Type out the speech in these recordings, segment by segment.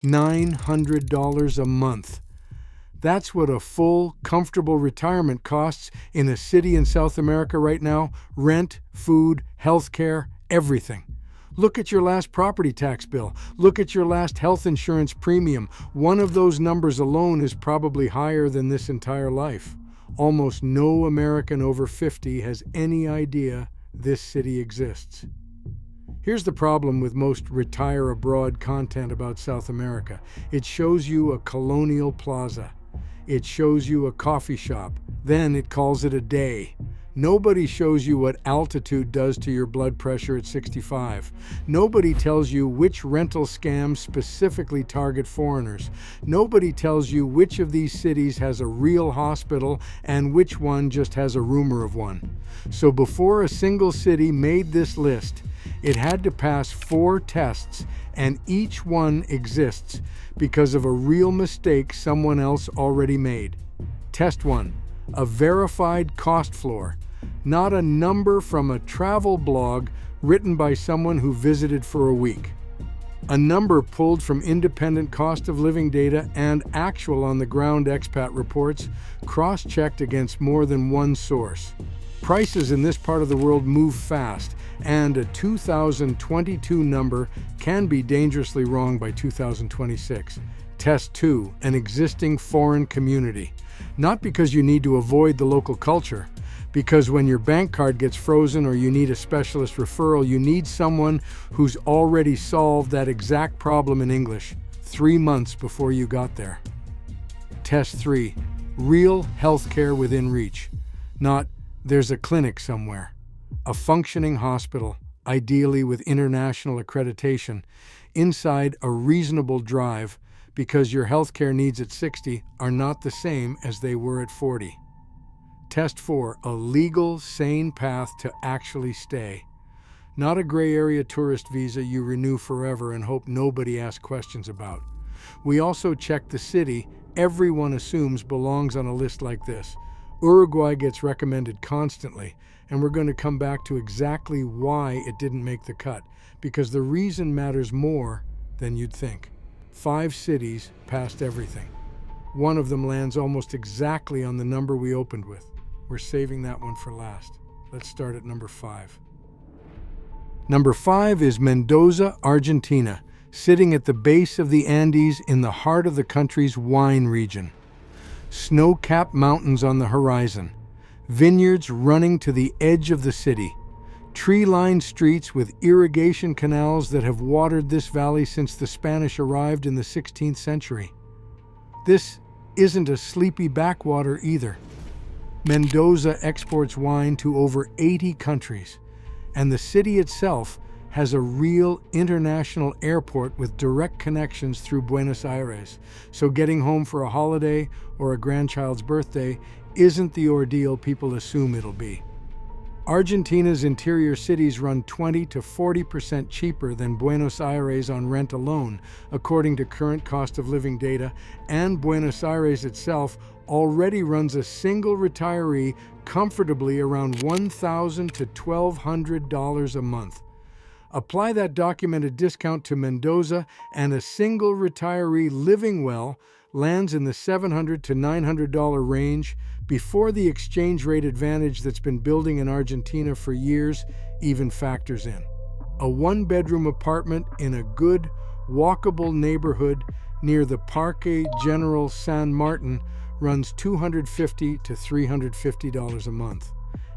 $900 a month. That's what a full, comfortable retirement costs in a city in South America right now. Rent, food, healthcare, everything. Look at your last property tax bill. Look at your last health insurance premium. One of those numbers alone is probably higher than this entire life. Almost no American over 50 has any idea this city exists. Here's the problem with most retire abroad content about South America. It shows you a colonial plaza. It shows you a coffee shop. Then it calls it a day. Nobody shows you what altitude does to your blood pressure at 65. Nobody tells you which rental scams specifically target foreigners. Nobody tells you which of these cities has a real hospital and which one just has a rumor of one. So before a single city made this list, it had to pass 4 tests, and each one exists because of a real mistake someone else already made. Test 1, a verified cost floor, not a number from a travel blog written by someone who visited for a week. A number pulled from independent cost of living data and actual on-the-ground expat reports, cross-checked against more than one source. Prices in this part of the world move fast, and a 2022 number can be dangerously wrong by 2026. Test 2, an existing foreign community. Not because you need to avoid the local culture, because when your bank card gets frozen or you need a specialist referral, you need someone who's already solved that exact problem in English 3 months before you got there. Test 3, real healthcare within reach. Not, there's a clinic somewhere. A functioning hospital, ideally with international accreditation, inside a reasonable drive, because your healthcare needs at 60 are not the same as they were at 40. Test 4, a legal, sane path to actually stay. Not a gray area tourist visa you renew forever and hope nobody asks questions about. We also check the city everyone assumes belongs on a list like this. Uruguay gets recommended constantly, and we're going to come back to exactly why it didn't make the cut, because the reason matters more than you'd think. 5 cities passed everything. One of them lands almost exactly on the number we opened with. We're saving that one for last. Let's start at number 5. Number 5 is Mendoza, Argentina, sitting at the base of the Andes in the heart of the country's wine region. Snow-capped mountains on the horizon, vineyards running to the edge of the city, tree-lined streets with irrigation canals that have watered this valley since the Spanish arrived in the 16th century. This isn't a sleepy backwater either. Mendoza exports wine to over 80 countries, and the city itself has a real international airport with direct connections through Buenos Aires, so getting home for a holiday or a grandchild's birthday isn't the ordeal people assume it'll be. Argentina's interior cities run 20 to 40% cheaper than Buenos Aires on rent alone, according to current cost of living data, and Buenos Aires itself already runs a single retiree comfortably around $1,000 to $1,200 a month. Apply that documented discount to Mendoza, and a single retiree living well lands in the $700 to $900 range before the exchange rate advantage that's been building in Argentina for years even factors in. A 1-bedroom apartment in a good, walkable neighborhood near the Parque General San Martin runs $250 to $350 a month.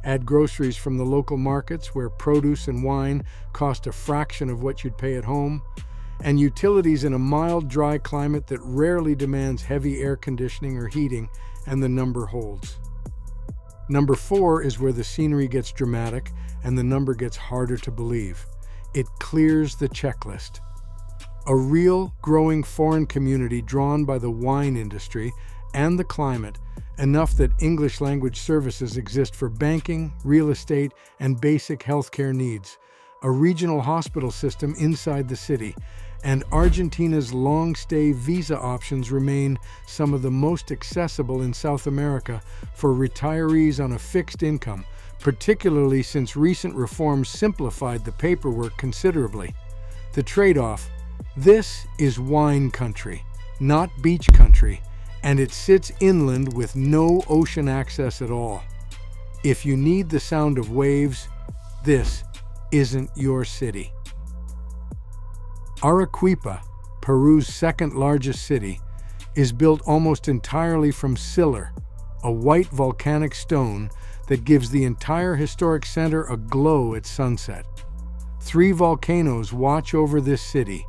Add groceries from the local markets where produce and wine cost a fraction of what you'd pay at home, and utilities in a mild, dry climate that rarely demands heavy air conditioning or heating, and the number holds. Number 4 is where the scenery gets dramatic and the number gets harder to believe. It clears the checklist. A real, growing foreign community drawn by the wine industry and the climate, enough that English language services exist for banking, real estate, and basic healthcare needs. A regional hospital system inside the city, and Argentina's long-stay visa options remain some of the most accessible in South America for retirees on a fixed income, particularly since recent reforms simplified the paperwork considerably. The trade-off, This is wine country, not beach country, and it sits inland with no ocean access at all. If you need the sound of waves, this isn't your city. Arequipa, Peru's second largest city, is built almost entirely from sillar, a white volcanic stone that gives the entire historic center a glow at sunset. 3 volcanoes watch over this city: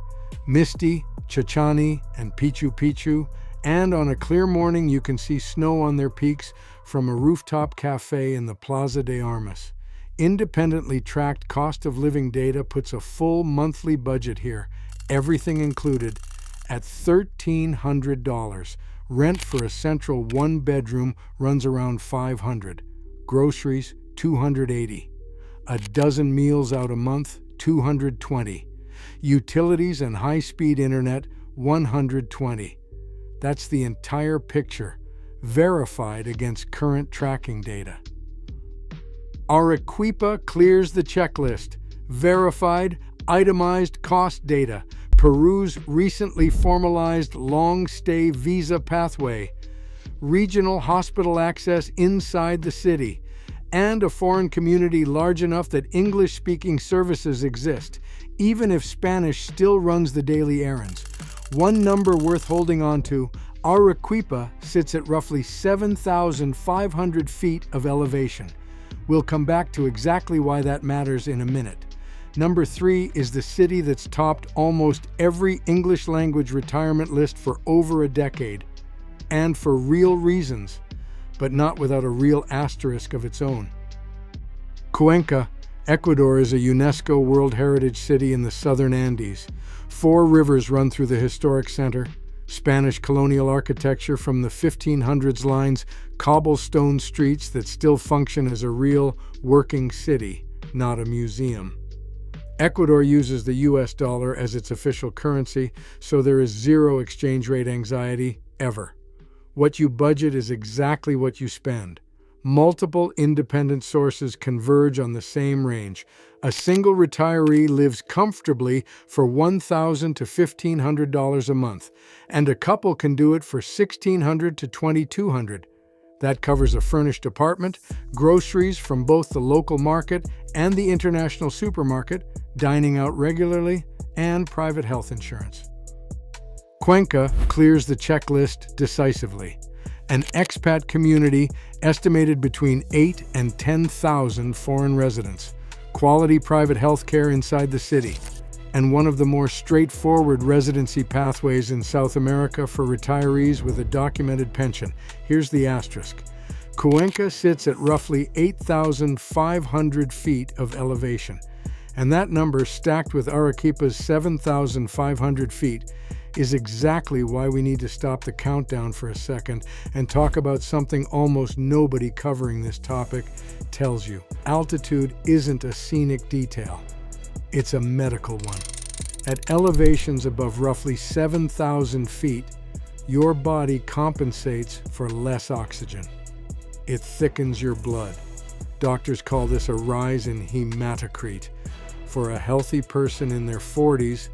Misti, Chichani, and Pichu Pichu, and on a clear morning you can see snow on their peaks from a rooftop cafe in the Plaza de Armas. Independently tracked cost of living data puts a full monthly budget here, everything included, at $1,300. Rent for a central 1-bedroom runs around $500. Groceries, $280. A dozen meals out a month, $220. Utilities and high-speed internet, $120. That's the entire picture, verified against current tracking data. Arequipa clears the checklist. Verified, itemized cost data. Peru's recently formalized long-stay visa pathway. Regional hospital access inside the city. And a foreign community large enough that English-speaking services exist, even if Spanish still runs the daily errands. One number worth holding on to: Arequipa sits at roughly 7,500 feet of elevation. We'll come back to exactly why that matters in a minute. Number 3 is the city that's topped almost every English-language retirement list for over a decade, and for real reasons, but not without a real asterisk of its own. Cuenca, Ecuador, is a UNESCO World Heritage City in the southern Andes. 4 rivers run through the historic center. Spanish colonial architecture from the 1500s lines cobblestone streets that still function as a real working city, not a museum. Ecuador uses the US dollar as its official currency, so there is zero exchange rate anxiety, ever. What you budget is exactly what you spend. Multiple independent sources converge on the same range. A single retiree lives comfortably for $1,000 to $1,500 a month, and a couple can do it for $1,600 to $2,200. That covers a furnished apartment, groceries from both the local market and the international supermarket, dining out regularly, and private health insurance. Cuenca clears the checklist decisively. An expat community estimated between 8,000 and 10,000 foreign residents, quality private health care inside the city, and one of the more straightforward residency pathways in South America for retirees with a documented pension. Here's the asterisk. Cuenca sits at roughly 8,500 feet of elevation, and that number, stacked with Arequipa's 7,500 feet, is exactly why we need to stop the countdown for a second and talk about something almost nobody covering this topic tells you. Altitude isn't a scenic detail. It's a medical one. At elevations above roughly 7,000 feet, your body compensates for less oxygen. It thickens your blood. Doctors call this a rise in hematocrit. For a healthy person in their 40s,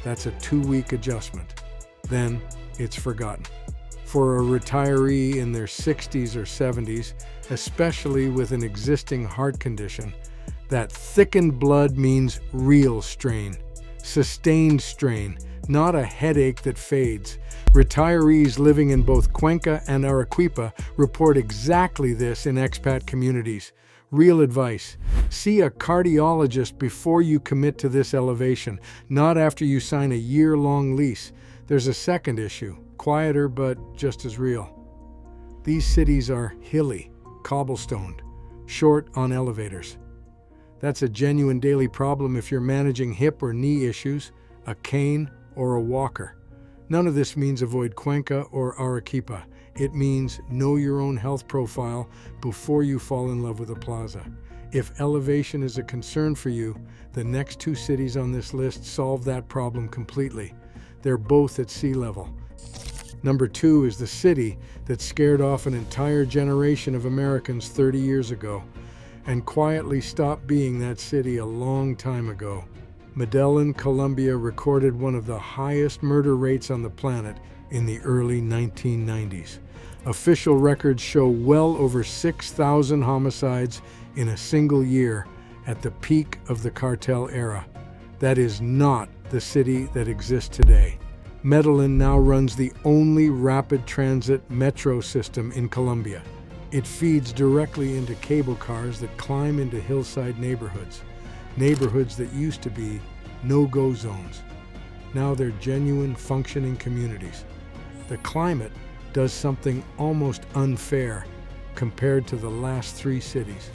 that's a 2-week adjustment. Then it's forgotten. For a retiree in their 60s or 70s, especially with an existing heart condition, that thickened blood means real strain, sustained strain, not a headache that fades. Retirees living in both Cuenca and Arequipa report exactly this in expat communities. Real advice: see a cardiologist before you commit to this elevation, not after you sign a year-long lease. There's a second issue, quieter but just as real. These cities are hilly, cobblestoned, short on elevators. That's a genuine daily problem if you're managing hip or knee issues, a cane, or a walker. None of this means avoid Cuenca or Arequipa. It means know your own health profile before you fall in love with a plaza. If elevation is a concern for you, the next 2 cities on this list solve that problem completely. They're both at sea level. Number 2 is the city that scared off an entire generation of Americans 30 years ago and quietly stopped being that city a long time ago: Medellin, Colombia recorded one of the highest murder rates on the planet in the early 1990s. Official records show well over 6,000 homicides in a single year at the peak of the cartel era. That is not the city that exists today. Medellin now runs the only rapid transit metro system in Colombia. It feeds directly into cable cars that climb into hillside neighborhoods that used to be no-go zones. Now they're genuine, functioning communities. The climate does something almost unfair compared to the last three cities.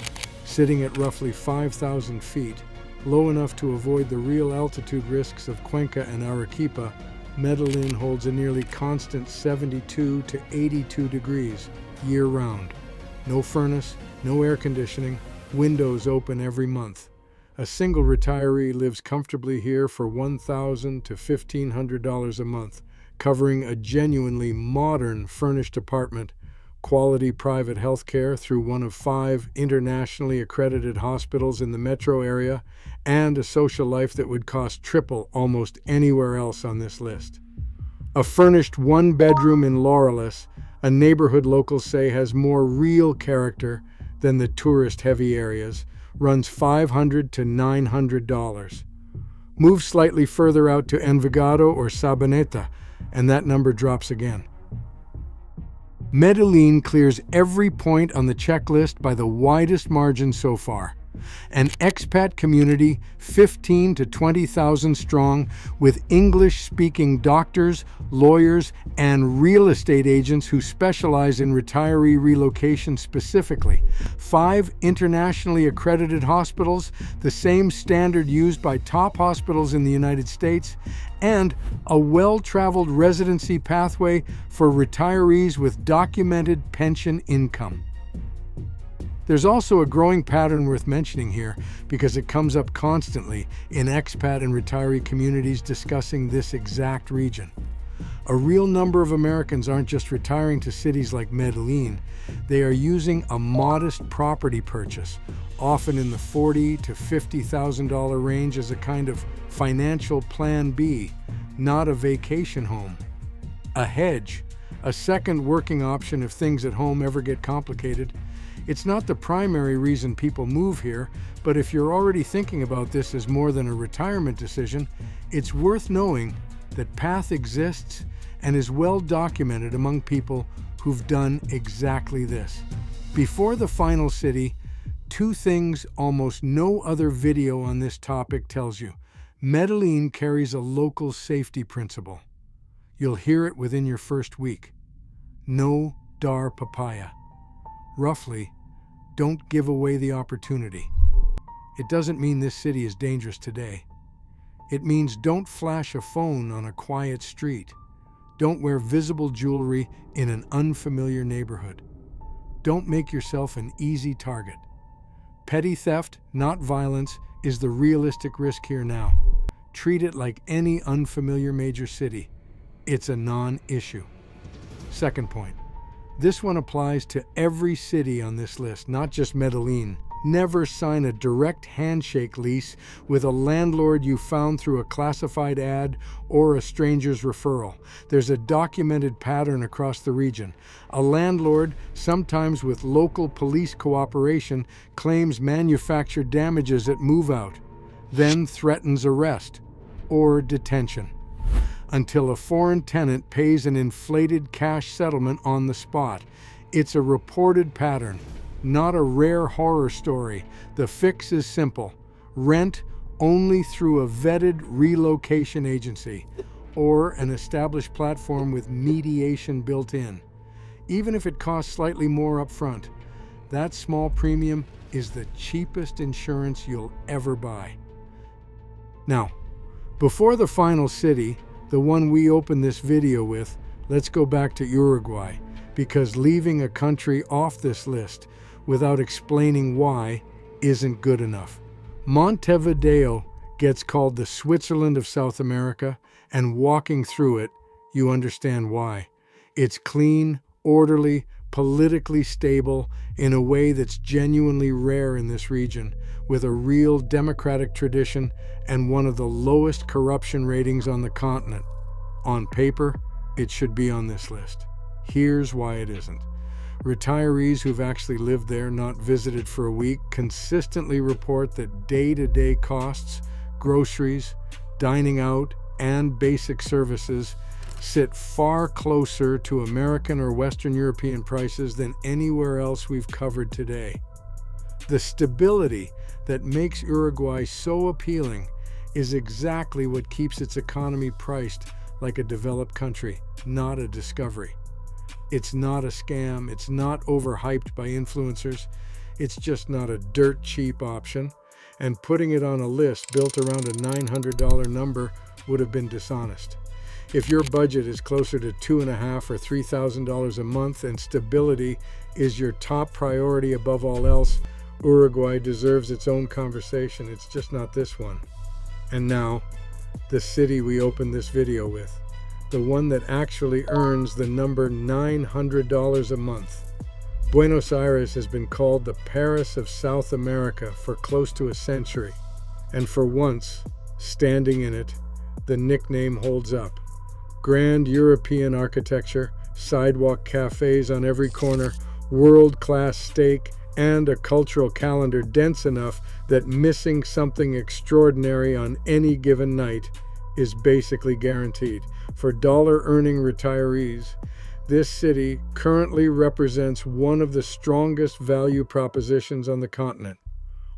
Sitting at roughly 5,000 feet, low enough to avoid the real altitude risks of Cuenca and Arequipa, Medellin holds a nearly constant 72 to 82 degrees year-round. No furnace, no air conditioning, windows open every month. A single retiree lives comfortably here for $1,000 to $1,500 a month, covering a genuinely modern furnished apartment, quality private health care through one of 5 internationally accredited hospitals in the metro area, and a social life that would cost triple almost anywhere else on this list. A furnished one-bedroom in Laureles, a neighborhood locals say has more real character than the tourist-heavy areas, runs $500 to $900. Move slightly further out to Envigado or Sabaneta, and that number drops again. Medellin clears every point on the checklist by the widest margin so far. An expat community 15 to 20,000 strong with English-speaking doctors, lawyers, and real estate agents who specialize in retiree relocation specifically. 5 internationally accredited hospitals, the same standard used by top hospitals in the United States, and a well-traveled residency pathway for retirees with documented pension income. There's also a growing pattern worth mentioning here because it comes up constantly in expat and retiree communities discussing this exact region. A real number of Americans aren't just retiring to cities like Medellin, they are using a modest property purchase, often in the $40,000 to $50,000 range, as a kind of financial plan B, not a vacation home. A hedge, a second working option if things at home ever get complicated. It's not the primary reason people move here, but if you're already thinking about this as more than a retirement decision, it's worth knowing that path exists and is well documented among people who've done exactly this. Before the final city, 2 things almost no other video on this topic tells you. Medellin carries a local safety principle. You'll hear it within your first week. No dar papaya. Roughly, don't give away the opportunity. It doesn't mean this city is dangerous today. It means don't flash a phone on a quiet street. Don't wear visible jewelry in an unfamiliar neighborhood. Don't make yourself an easy target. Petty theft, not violence, is the realistic risk here now. Treat it like any unfamiliar major city. It's a non-issue. Second point. This one applies to every city on this list, not just Medellin. Never sign a direct handshake lease with a landlord you found through a classified ad or a stranger's referral. There's a documented pattern across the region. A landlord, sometimes with local police cooperation, claims manufactured damages at move-out, then threatens arrest or detention, until a foreign tenant pays an inflated cash settlement on the spot. It's a reported pattern, not a rare horror story. The fix is simple. Rent only through a vetted relocation agency or an established platform with mediation built in. Even if it costs slightly more up front, that small premium is the cheapest insurance you'll ever buy. Now, before the final city, the one we opened this video with, let's go back to Uruguay, because leaving a country off this list without explaining why isn't good enough. Montevideo gets called the Switzerland of South America, and walking through it, you understand why. It's clean, orderly, politically stable in a way that's genuinely rare in this region, with a real democratic tradition and one of the lowest corruption ratings on the continent. On paper, it should be on this list. Here's why it isn't. Retirees who've actually lived there, not visited for a week, consistently report that day-to-day costs, groceries, dining out, and basic services sit far closer to American or Western European prices than anywhere else we've covered today. The stability that makes Uruguay so appealing is exactly what keeps its economy priced like a developed country, not a discovery. It's not a scam, it's not overhyped by influencers, it's just not a dirt cheap option, and putting it on a list built around a $900 number would have been dishonest. If your budget is closer to $2,500 or $3,000 a month and stability is your top priority above all else, Uruguay deserves its own conversation. It's just not this one. And now, the city we opened this video with, the one that actually earns the number $900 a month. Buenos Aires has been called the Paris of South America for close to a century, and for once, standing in it, the nickname holds up. Grand European architecture, sidewalk cafes on every corner, world-class steak, and a cultural calendar dense enough that missing something extraordinary on any given night is basically guaranteed. For dollar-earning retirees, this city currently represents one of the strongest value propositions on the continent.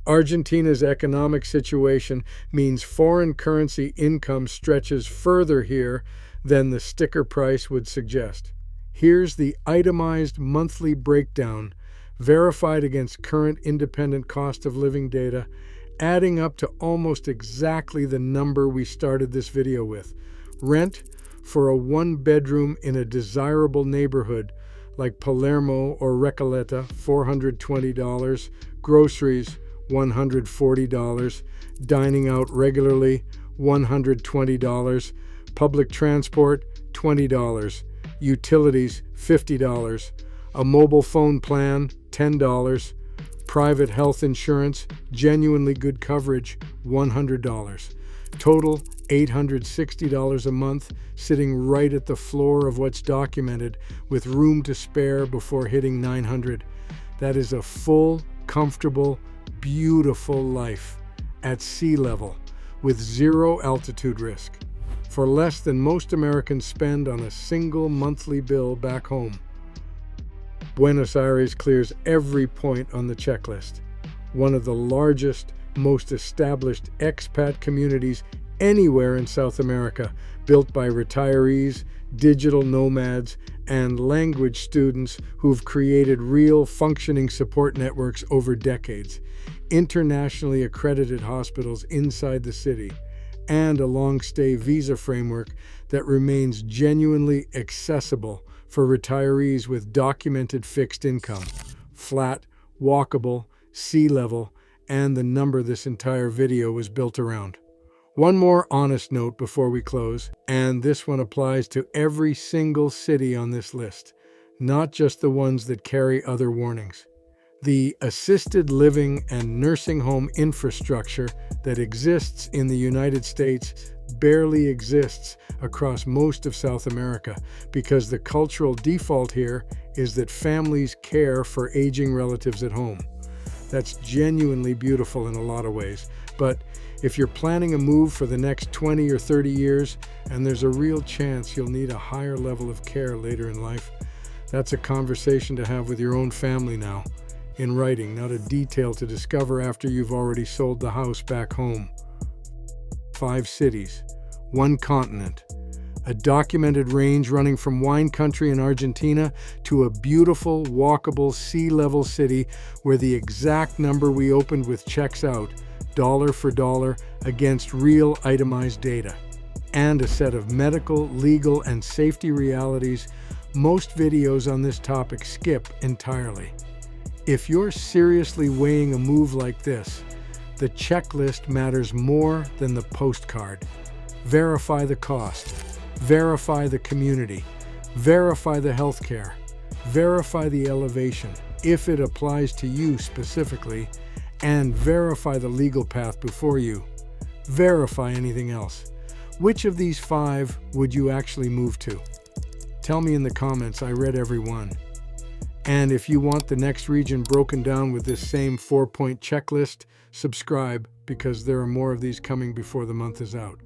Argentina's economic situation means foreign currency income stretches further here than the sticker price would suggest. Here's the itemized monthly breakdown, verified against current independent cost of living data, adding up to almost exactly the number we started this video with. Rent for a one-bedroom in a desirable neighborhood like Palermo or Recoleta, $420, groceries, $140, dining out regularly, $120, public transport, $20, utilities, $50, a mobile phone plan, $10, private health insurance, genuinely good coverage, $100. Total, $860 a month, sitting right at the floor of what's documented, with room to spare before hitting $900. That is a full, comfortable, beautiful life at sea level with zero altitude risk, for less than most Americans spend on a single monthly bill back home. Buenos Aires clears every point on the checklist. One of the largest, most established expat communities anywhere in South America, built by retirees, digital nomads, and language students who've created real functioning support networks over decades, internationally accredited hospitals inside the city, and a long-stay visa framework that remains genuinely accessible for retirees with documented fixed income, flat, walkable, sea level, and the number this entire video was built around. One more honest note before we close, and this one applies to every single city on this list, not just the ones that carry other warnings. The assisted living and nursing home infrastructure that exists in the United States barely exists across most of South America, because the cultural default here is that families care for aging relatives at home. That's genuinely beautiful in a lot of ways, but if you're planning a move for the next 20 or 30 years, and there's a real chance you'll need a higher level of care later in life, that's a conversation to have with your own family now, in writing, not a detail to discover after you've already sold the house back home. 5 cities, 1 continent, a documented range running from wine country in Argentina to a beautiful, walkable, sea-level city where the exact number we opened with checks out, dollar for dollar, against real itemized data, and a set of medical, legal, and safety realities most videos on this topic skip entirely. If you're seriously weighing a move like this, the checklist matters more than the postcard. Verify the cost, verify the community, verify the healthcare, Verify the elevation, if it applies to you specifically, and verify the legal path before you verify anything else. Which of these 5 would you actually move to? Tell me in the comments. I read every one. And if you want the next region broken down with this same 4-point checklist, subscribe, because there are more of these coming before the month is out.